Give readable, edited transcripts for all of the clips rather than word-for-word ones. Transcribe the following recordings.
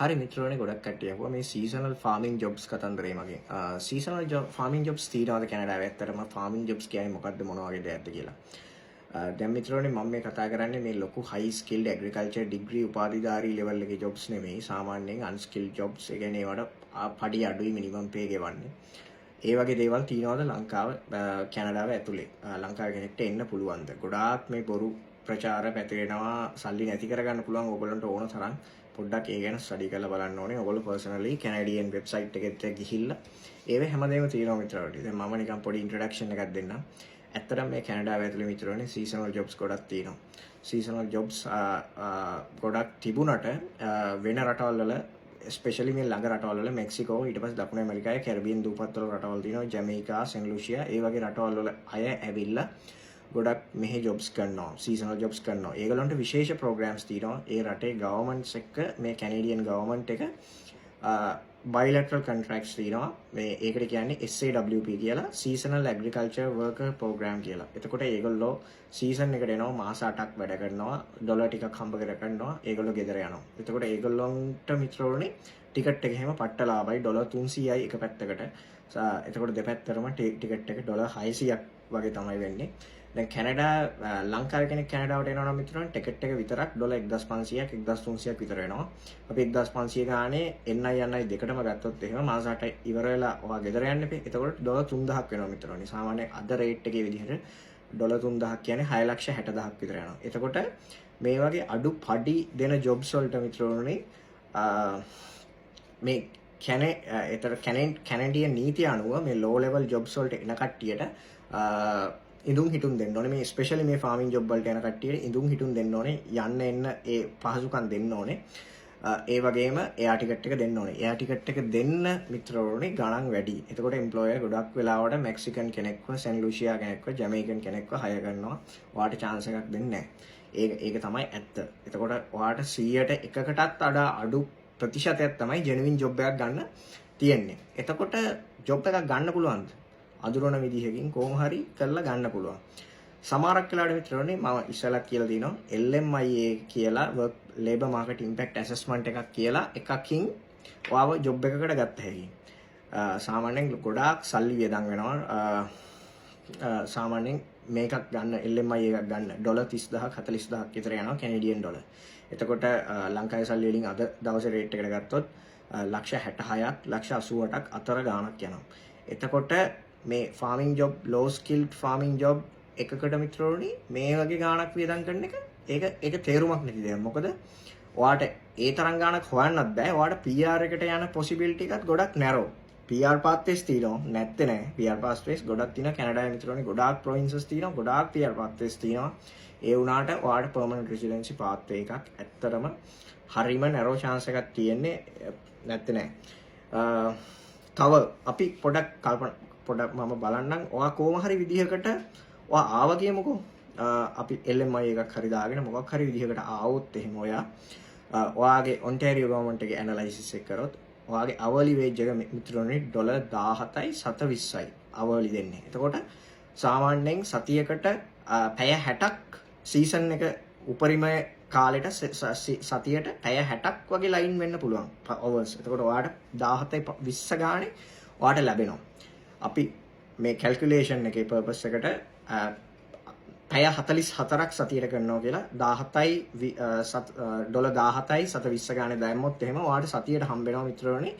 හරි මිත්‍රවනේ ගොඩක් කට්ටිය අහුවා මේ සීසනල් ෆාමින් ජොබ්ස් කතන්දරේ මගෙන්. සීසනල් ෆාමින් ජොබ්ස් තියෙනවද කැනඩාවේ? ඇත්තටම ෆාමින් ජොබ්ස් කියන්නේ මොකක්ද මොන වගේ දෙයක්ද කියලා. දැන් මිත්‍රවනේ මම මේ කතා කරන්නේ මේ ලොකු හයි ස්කිල්ඩ් ඇග්‍රිකල්චර් ඩිග්‍රී උපාධිධාරී ලෙවල් එකේ ජොබ්ස් නෙමෙයි. සාමාන්‍යයෙන් අන්ස්කිල්ඩ් ජොබ්ස්. ඒ කියන්නේ ඒවට පඩි අඩුයි මිනිමම් පේ ගෙවන්නේ. ඒ වගේ දේවල් තියෙනවද ලංකාව කැනඩාව ඇතුලේ? ලංකාවේ කෙනෙක්ට එන්න පුළුවන්ද? ගොඩාක් මේ බොරු ප්‍රචාර පැතිරෙනවා සල්ලි නැති කරගන්න පුළුවන් ඕගොල්ලන්ට ඕන තරම් පොඩ්ඩක් ඒ ගැන ස්ටඩි කරලා බලන්න ඕනේ. ඔයගොල්ලෝ පර්සනලි කැනඩියන් වෙබ්සයිට් එකකට ගිහිල්ලා ඒවේ හැමදේම තියෙනවා මිත්‍රවරුනි. දැන් මම නිකන් පොඩි ඉන්ට්‍රොඩක්ෂන් එකක් දෙන්නම්. ඇත්තටම මේ කැනඩාව ඇතුලේ මිත්‍රවරුනි සීසනල් ජොබ්ස් ගොඩක් තියෙනවා. සීසනල් ජොබ්ස් ගොඩක් තිබුණට වෙන රටවල් වල ස්පෙෂලි මේ ළඟ රටවල් වල මෙක්සිකෝ ඊට පස්සේ දකුණු ඇමරිකාවේ කැරිබියන් දූපත් වල රටවල් තියෙනවා. ජමයිකා, සෙන් ලූසියා ඒ වගේ රටවල් වල අය ඇවිල්ලා ගොඩක් මෙහි ජොබ්ස් කරනවා සීසනල් ජොබ්ස් කරනවා. ඒගොල්ලන්ට විශේෂ ප්‍රෝග්‍රෑම්ස් තියෙනවා. ඒ රටේ ගවර්න්මන්ට්ස් එක්ක මේ කැනේඩියන් ගවර්න්මන්ට් එක බයිලැටරල් කොන්ට්‍රැක්ට්ස් තියෙනවා. මේ ඒකට කියන්නේ SAWP කියලා සීසනල් ඇග්‍රිකල්චර් වර්කර් ප්‍රෝග්‍රෑම් කියලා. එතකොට ඒගොල්ලෝ සීසන් එකට එනවා මාස 8ක් වැඩ කරනවා. ඩොලර් ටිකක් හම්බ කරගන්නවා. ඒගොල්ලෝ ගෙදර යනවා. එතකොට ඒගොල්ලන්ට මිත්‍රෝනේ ටිකට් එක එහෙම පට්ට ලාභයි ඩොලර් 300යි එක පැත්තකට. එතකොට දෙපැත්තටම ටිකට් එක ඩොලර් 600ක් වගේ තමයි වෙන්නේ. දැන් කැනඩා ලංකාවේ කෙනෙක් කැනඩාවට එනවා නම් මිත්‍රයන් ටිකට් එක විතරක් ඩොලර් 1500ක් 1300ක් විතර වෙනවා. අපි 1500 ගානේ එන්නයි යන්නයි දෙකටම ගත්තොත් එහෙම මාස 8යි ඉවර වෙලා ඔයා ගෙදර යන්න එපේ. එතකොට ඩොලර් 3000ක් වෙනවා මිත්‍රයන්. සාමාන්‍ය අද රේට් එකේ විදිහට ඩොලර් 3000ක් කියන්නේ 6,60,000ක් විතර යනවා. එතකොට මේ වගේ අඩු පඩි දෙන ජොබ්ස් වලට මිත්‍රයන්නි මේ කැනඩියන් නීතිය අනුව මේ ලෝ ලෙවල් ජොබ්ස් වලට එන කට්ටියට ඉඳුම් හිටුම් දෙන්න ඕනේ. මේ ස්පෙෂලි මේ ෆාමින් ජොබ් වලට යන කට්ටියට ඉඳුම් හිටුම් දෙන්න ඕනේ. යන්න එන්න ඒ පහසුකම් දෙන්න ඕනේ. ඒ වගේම එයා ටිකට් එක දෙන්න ඕනේ. එයා ටිකට් එක දෙන්න මිත්‍රවරුනි ගණන් වැඩි. එතකොට එම්ප්ලොයර් ගොඩක් වෙලාවට මෙක්සිකන් කෙනෙක්ව, සෙන් ලූසියා කෙනෙක්ව, ජමයිකන් කෙනෙක්ව හයර් කරනවා. ඔයාට chance එකක් දෙන්නේ නැහැ. ඒක තමයි ඇත්ත. එතකොට ඔයාට 100ට එකකටත් අඩු ප්‍රතිශතයක් තමයි ජෙනුවින් ජොබ් එකක් ගන්න තියෙන්නේ. එතකොට ජොබ් එකක් ගන්න පුළුවන්ද? අඳුරන විදිහකින් කොහොම හරි කරලා ගන්න පුළුවන්. සමහරක් වෙලාවට මිත්‍රවරුනි මම ඉස්සෙල්ලා කියලා දිනවා LMIA කියලා work labor market impact assessment එකක් කියලා එකකින් ඔයාව ජොබ් එකකට ගත්ත හැකියි. සාමාන්‍යයෙන් ගොඩාක් සල්ලි වියදම් වෙනවා. සාමාන්‍යයෙන් මේකක් ගන්න LMIA එකක් ගන්න ඩොලර් 30000ක් 40000ක් විතර යනවා කැනේඩියන් ඩොලර්. එතකොට ලංකාවේ සල්ලි වලින් අද දවසේ රේට් එකට ගත්තොත් ලක්ෂ 66ක් ලක්ෂ 88ක් අතර ගාණක් යනවා. එතකොට මේ ෆාමින් ජොබ් ලෝ ස්කිල්ඩ් ෆාමින් ජොබ් එකකට මිත්‍රවරුනි මේ වගේ ගාණක් වියදම් කරන එක ඒක තේරුමක් නැති දෙයක්. මොකද ඔයාට ඒ තරම් ගාණක් හොයන්නත් බෑ. ඔයාට PR එකට යන possibility එකත් ගොඩක් narrow. PR pathways තියෙනවා නැත්තේ නෑ. PR pathways ගොඩක් තියෙනවා කැනඩාවේ මිත්‍රවරුනි ගොඩාක් provinces තියෙනවා. ගොඩාක් PR pathways තියෙනවා. ඒ වුණාට ඔයාට permanent residency pathway එකක් ඇත්තටම හරිම narrow chance එකක් තියෙන්නේ නැත්තේ නෑ. තව අපි පොඩක් මම බලන්නම් ඔයා කොහොම හරි විදිහකට ඔයා ආව කියමුකෝ අපි LMI එකක් හරි දාගෙන මොකක් හරි විදිහකට ආවොත් එහෙම ඔයාගේ ඔන්ටාරියෝ ගවර්න්මන්ට් එකේ ඇනලයිසිස් එක කරොත් ඔයාගේ අවර්ලි වේජ් එක මිත්‍රෝනේ ඩොලර් 17යි 720යි අවර්ලි දෙන්නේ. එතකොට සාමාන්‍යයෙන් සතියකට පැය 60ක් සීසන් එක උපරිම කාලෙට සතියට පැය 60ක් වගේ ලයින් වෙන්න පුළුවන් අවර්ස්. එතකොට ඔයාට 17යි 20 ගානේ ඔයාට ලැබෙනවා. අපි මේ කැල්කියුලේෂන් එකේ පර්පස් එකට පැය 44ක් සතියට කරනවා කියලා 17යි ඩොලර් 17යි 720 ගානේ දැම්මොත් එහෙම ඔයාට සතියට හම්බ වෙනවා මිත්‍රවරුනි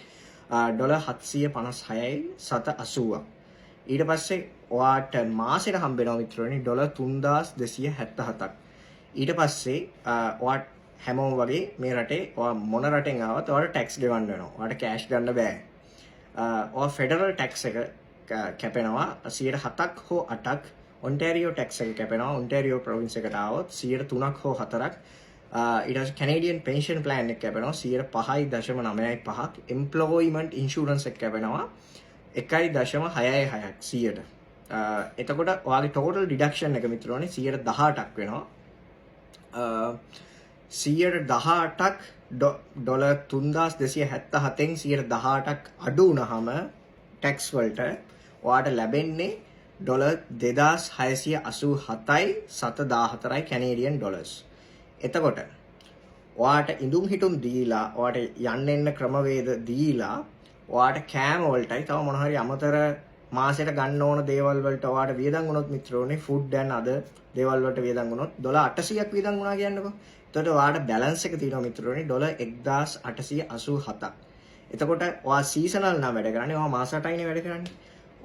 ඩොලර් 756යි 780ක්. ඊට පස්සේ ඔයාට මාසෙට හම්බ වෙනවා මිත්‍රවරුනි ඩොලර් 3277ක්. ඊට පස්සේ ඔයාට හැමෝම වගේ මේ රටේ ඔයා මොන රටෙන් ආවත් ඔයාට ටැක්ස් ගෙවන්න වෙනවා. ඔයාට කෑෂ් ගන්න බෑ. ඔයා ෆෙඩරල් ටැක්ස් එක කැපෙනවා 7ක් හෝ 8ක්. ඔන්ටාරියෝ ටැක්ස් එක කැපෙනවා ඔන්ටාරියෝ ප්‍රොවින්ස් එකට ආවොත් 3ක් හෝ 4ක්. ඊට පස්සේ කැනේඩියන් පෙන්ෂන් ප්ලෑන් එක කැපෙනවා 5.95ක්. එම්ප්ලොයිමන්ට් ඉන්ෂුරන්ස් එක කැපෙනවා 1.66ක් 100ට. එතකොට ඔයාගේ ටෝටල් ඩිඩක්ෂන් එක මිත්‍රෝනේ 118ක් වෙනවා. 118ක් ඩොලර් 3277න් 118ක් අඩු වුණාම ටැක්ස් වලට ඔයාට ලැබෙන්නේ ඩොලර් 2687යි 714යි කැනේඩියන් ඩොලර්ස්. එතකොට ඔයාට ඉඳුම් හිටුම් දීලා ඔයාට යන්න එන්න ක්‍රමවේද දීලා ඔයාට කෑම වලටයි තව මොන හරි අමතර මාසෙට ගන්න ඕන දේවල් වලට ඔයාට වියදම් වුණොත් මිත්‍රෝනේ ෆුඩ් ඇන් අද දේවල් වලට වියදම් වුණොත් $800ක් වියදම් වුණා කියන්නකෝ. එතකොට ඔයාට බැලන්ස් එක තියෙනවා මිත්‍රෝනේ $1887ක්. එතකොට ඔයා සීසනල් නම් වැඩ කරන්නේ ඔයා මාස 8යිනේ වැඩ කරන්නේ.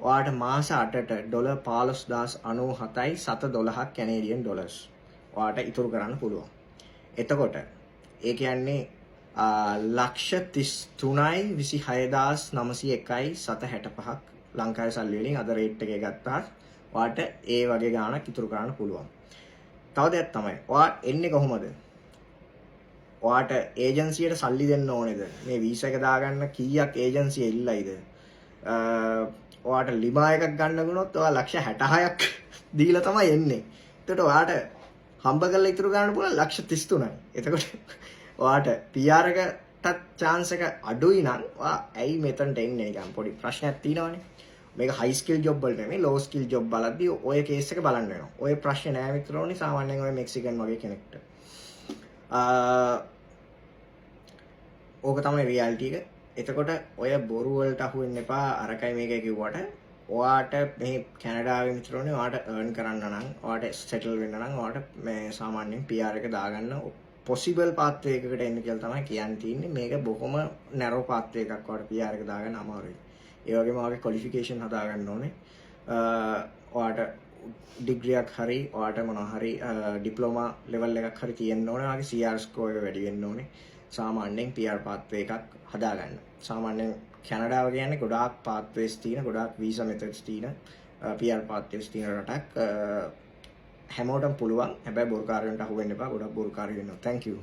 ඔයාට මාස 8ට $15097යි 712ක් කැනේඩියන් ඩොලර්ස්. ඔයාට ඉතුරු කරන්න පුළුවන්. එතකොට ඒ කියන්නේ $1,33,26,901.765ක් ලංකාවේ සල්ලි වලින් අද රේට් එකේ ගත්තාම ඔයාට ඒ වගේ ගාණක් ඉතුරු කරන්න පුළුවන්. තව දෙයක් තමයි. ඔයා එන්නේ කොහොමද? ඔයාට ඒජන්සියට සල්ලි දෙන්න ඕනේද? මේ වීසා එක දාගන්න කීයක් ඒජන්සිය ඉල්ලයිද? ඔයාට ලිමා එකක් ගන්න වුණොත් ඔයා $166ක් දීලා තමයි එන්නේ. එතකොට ඔයාට හම්බ කරලා ඉතුරු ගන්න පුළුවන් $33,000යි. එතකොට ඔයාට PR එකටත් chance එක අඩුයි නම් ඔයා ඇයි මෙතනට එන්නේ නිකන් පොඩි ප්‍රශ්නයක් තියෙනවනේ. මේක high skill job වලට නෙමෙයි low skill job බලද්දී ඔය case එක බලන්න වෙනවා. ඔය ප්‍රශ්නේ නෑ මිත්‍රෝනි සාමාන්‍යයෙන් ඔය මෙක්සිකන් වගේ කෙනෙක්ට. ඕක තමයි reality එක. එතකොට ඔය බොරු වලට අහු වෙන්න එපා අරකයි මේකයි කිව්වට ඔයාට මේ කැනඩාවේ මිත්‍රෝනේ ඔයාට earn කරන්න නම් ඔයාට settle වෙන්න නම් ඔයාට මේ සාමාන්‍යයෙන් PR එක දාගන්න possible pathway එකකට එන්න කියලා තමයි කියන්න තියෙන්නේ. මේක බොහොම narrow pathway එකක් ඔයාට PR එක දාගන්න අමාරුයි. ඒ වගේම ඔයාගේ qualification හදාගන්න ඕනේ. ඔයාට degree එකක් හරි ඔයාට මොනවා හරි diploma level එකක් හරි තියෙන්න ඕනේ. ඔයාගේ CR score එක වැඩි වෙන්න ඕනේ. සාමාන්‍යයෙන් PR pathway එකක් හදාගන්න. සාමාන්‍යයෙන් කැනඩාව කියන්නේ ගොඩාක් pathways තියෙන, ගොඩාක් visa methods තියෙන PR pathways තියෙන රටක්. හැමෝටම පුළුවන්. හැබැයි බොරුකාරයන්ට අහු වෙන්න එපා. ගොඩක් බොරුකාරයෝ ඉන්නවා. Thank you.